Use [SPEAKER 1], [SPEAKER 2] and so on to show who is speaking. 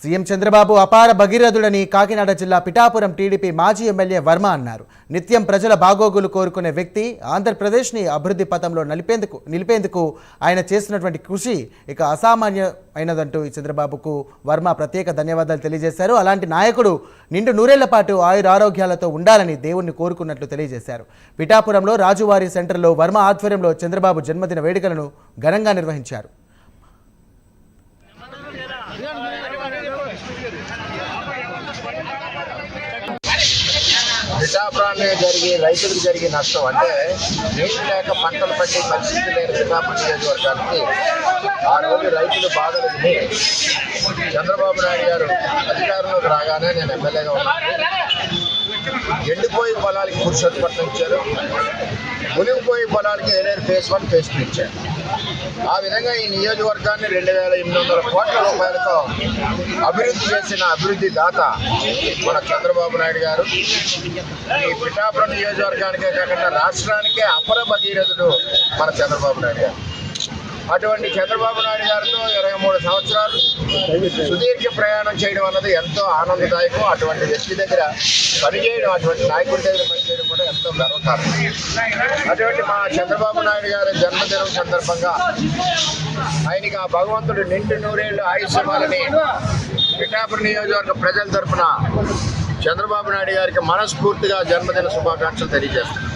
[SPEAKER 1] CM Chandrababu అపార భగీరథుడని కాకినాడ జిల్లా Pithapuram TDP మాజీ ఎమ్మెల్యే వర్మ అన్నారు. నిత్యం ప్రజల బాగోగులు కోరుకునే వ్యక్తి, ఆంధ్రప్రదేశ్ని అభివృద్ధి పథంలో నిలిపేందుకు ఆయన చేస్తున్నటువంటి కృషి ఇక అసామాన్యమైనదంటూ చంద్రబాబుకు వర్మ ప్రత్యేక ధన్యవాదాలు తెలియజేశారు. అలాంటి నాయకుడు నిండు నూరేళ్ల పాటు ఆయురారోగ్యాలతో ఉండాలని దేవుణ్ణి కోరుకున్నట్లు తెలియజేశారు. పిఠాపురంలో రాజువారి సెంటర్లో వర్మ ఆధ్వర్యంలో చంద్రబాబు జన్మదిన వేడుకలను ఘనంగా నిర్వహించారు.
[SPEAKER 2] పిఠాపురాన్ని రైతులకు జరిగే నష్టం అంటే నీటి లేక పంటలు పండే పరిస్థితి లేని పిఠాపురం నియోజకవర్గానికి ఆ రోజు రైతులు బాధలు విని చంద్రబాబు నాయుడు గారు అధికారంలోకి రాగానే నేను ఎమ్మెల్యేగా ఉన్నాను. ఎండిపోయి పొలాలకి పురుషోత్పత్రం ఇచ్చారు, మునిగిపోయి పొలాలకి ఏదైనా ఫేస్ 1 ఫేస్ 2 ఇచ్చారు. ఆ విధంగా ఈ నియోజకవర్గాన్ని 2800 కోట్ల రూపాయలతో అభివృద్ధి చేసిన అభివృద్ధి దాత మన చంద్రబాబు నాయుడు గారు. ఈ పిఠాపురం నియోజకవర్గానికే కాకుండా రాష్ట్రానికే అపర భగీరథుడు మన చంద్రబాబు నాయుడు గారు. అటువంటి చంద్రబాబు నాయుడు గారితో 23 సంవత్సరాలు సుదీర్ఘ ప్రయాణం చేయడం అన్నది ఎంతో ఆనందదాయకం. అటువంటి వ్యక్తి దగ్గర పనిచేయడం, అటువంటి నాయకుడి దగ్గర పనిచేయడం కూడా ఎంతో గర్వకారణం. అటువంటి మా చంద్రబాబు నాయుడు గారి జన్మదినం సందర్భంగా ఆయనకి ఆ భగవంతుడు నిండు నూరేళ్లు ఆయుష్ ఇవ్వాలని పిఠాపురం నియోజకవర్గ ప్రజల తరఫున చంద్రబాబు నాయుడు గారికి మనస్ఫూర్తిగా జన్మదిన శుభాకాంక్షలు తెలియజేస్తున్నాను.